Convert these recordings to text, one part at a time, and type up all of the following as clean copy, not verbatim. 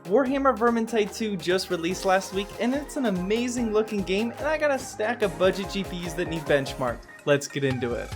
Warhammer Vermintide 2 just released last week, and it's an amazing looking game, and I got a stack of budget GPUs that need benchmarked. Let's get into it.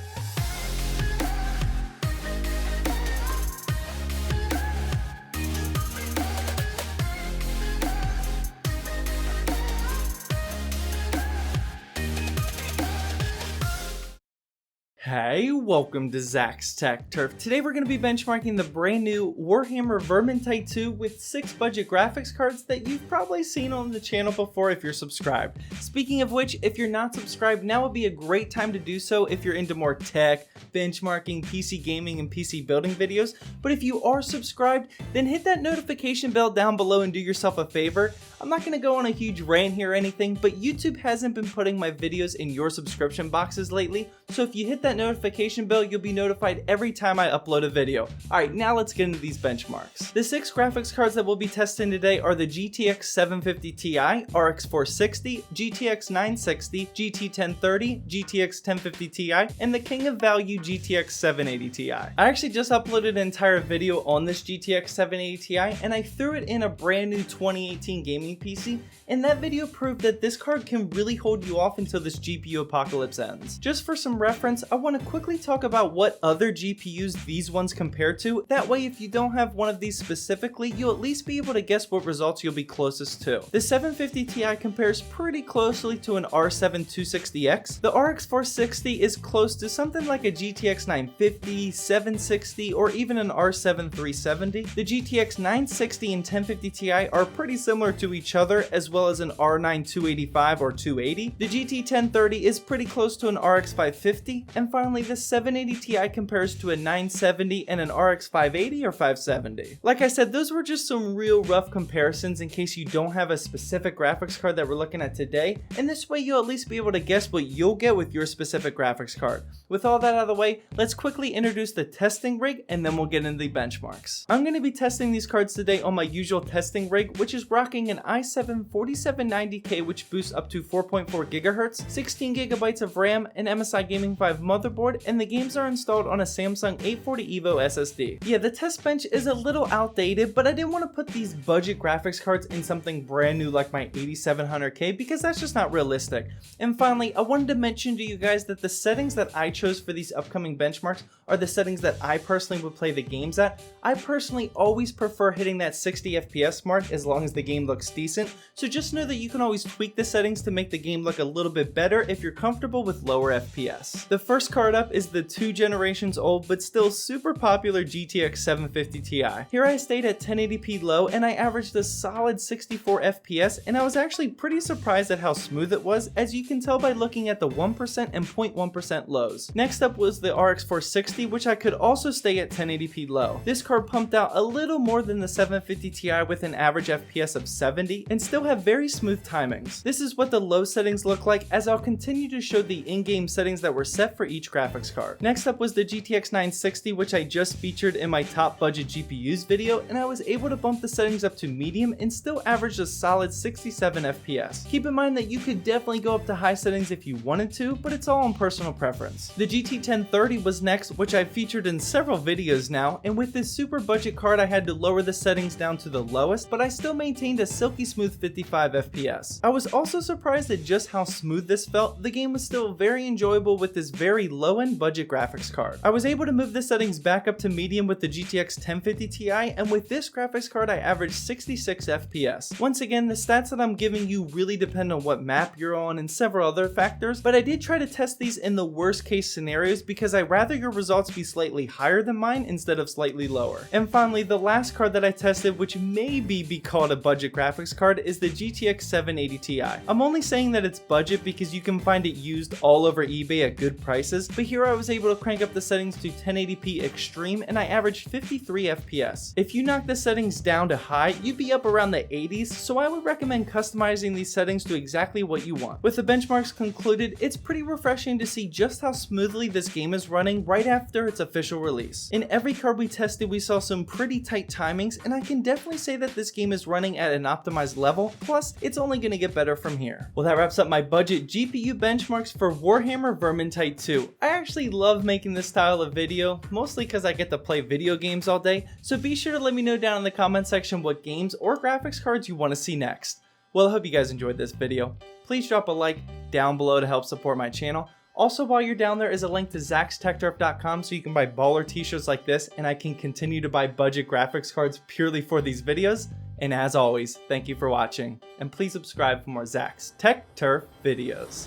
Hey, welcome to Zach's Tech Turf. Today we're going to be benchmarking the brand new Warhammer Vermintide 2 with 6 budget graphics cards that you've probably seen on the channel before if you're subscribed. Speaking of which, if you're not subscribed, now would be a great time to do so if you're into more tech, benchmarking, PC gaming, and PC building videos. But if you are subscribed, then hit that notification bell down below and do yourself a favor. I'm not going to go on a huge rant here or anything, but YouTube hasn't been putting my videos in your subscription boxes lately, so if you hit that notification bell, you'll be notified every time I upload a video. Alright, now let's get into these benchmarks. The 6 graphics cards that we'll be testing today are the GTX 750 Ti, RX 460, GTX 960, GT 1030, GTX 1050 Ti, and the king of value GTX 780 Ti. I actually just uploaded an entire video on this GTX 780 Ti, and I threw it in a brand new 2018 gaming PC, and that video proved that this card can really hold you off until this GPU apocalypse ends. Just for some reference, I want to quickly talk about what other GPUs these ones compare to. That way, if you don't have one of these specifically, you'll at least be able to guess what results you'll be closest to. The 750 Ti compares pretty closely to an R7 260X. The RX 460 is close to something like a GTX 950, 760, or even an R7 370. The GTX 960 and 1050 Ti are pretty similar to each other, as well as an R9 285 or 280. The GT 1030 is pretty close to an RX 550, and finally the 780 Ti compares to a 970 and an RX 580 or 570. Like I said, those were just some real rough comparisons in case you don't have a specific graphics card that we're looking at today, and this way you'll at least be able to guess what you'll get with your specific graphics card. With all that out of the way, let's quickly introduce the testing rig and then we'll get into the benchmarks. I'm going to be testing these cards today on my usual testing rig, which is rocking an i7 4790K, which boosts up to 4.4 GHz, 16 GB of RAM, an MSI Gaming 5 motherboard, and the games are installed on a Samsung 840 EVO SSD. Yeah, the test bench is a little outdated, but I didn't want to put these budget graphics cards in something brand new like my 8700K because that's just not realistic. And finally, I wanted to mention to you guys that the settings that I chose for these upcoming benchmarks are the settings that I personally would play the games at. I personally always prefer hitting that 60 FPS mark as long as the game looks decent, so just know that you can always tweak the settings to make the game look a little bit better if you're comfortable with lower FPS. The first card up is the 2 generations old but still super popular GTX 750 Ti. Here I stayed at 1080p low and I averaged a solid 64 FPS, and I was actually pretty surprised at how smooth it was, as you can tell by looking at the 1% and 0.1% lows. Next up was the RX 460, which I could also stay at 1080p low. This card pumped out a little more than the 750 Ti with an average FPS of 70 and still have very smooth timings. This is what the low settings look like, as I'll continue to show the in-game settings that were set for each graphics card. Next up was the GTX 960, which I just featured in my top budget GPUs video, and I was able to bump the settings up to medium and still averaged a solid 67 FPS. Keep in mind that you could definitely go up to high settings if you wanted to, but it's all on personal preference. The GT 1030 was next, which I've featured in several videos now, and with this super budget card I had to lower the settings down to the lowest, but I still maintained a silky smooth 55 FPS. I was also surprised at just how smooth this felt. The game was still very enjoyable with this very low-end budget graphics card. I was able to move the settings back up to medium with the GTX 1050 Ti, and with this graphics card I averaged 66 FPS. Once again, the stats that I'm giving you really depend on what map you're on and several other factors, but I did try to test these in the worst case scenarios because I'd rather your results be slightly higher than mine instead of slightly lower. And finally, the last card that I tested, which maybe be called a budget graphics card, is the GTX 780 Ti. I'm only saying that it's budget because you can find it used all over eBay at good prices, but here I was able to crank up the settings to 1080p extreme and I averaged 53 FPS. If you knock the settings down to high, you'd be up around the 80s, so I would recommend customizing these settings to exactly what you want. With the benchmarks concluded, it's pretty refreshing to see just how smoothly this game is running right after its official release. In every card we tested, we saw some pretty tight timings, and I can definitely say that this game is running at an optimized level, plus it's only going to get better from here. Well, that wraps up my budget GPU benchmarks for Warhammer Vermintide 2. too. I actually love making this style of video, mostly because I get to play video games all day, so be sure to let me know down in the comment section what games or graphics cards you want to see next. Well, I hope you guys enjoyed this video. Please drop a like down below to help support my channel. Also, while you're down there is a link to zachstechturf.com so you can buy baller t-shirts like this, and I can continue to buy budget graphics cards purely for these videos. And as always, thank you for watching, and please subscribe for more Zach's Tech Turf videos.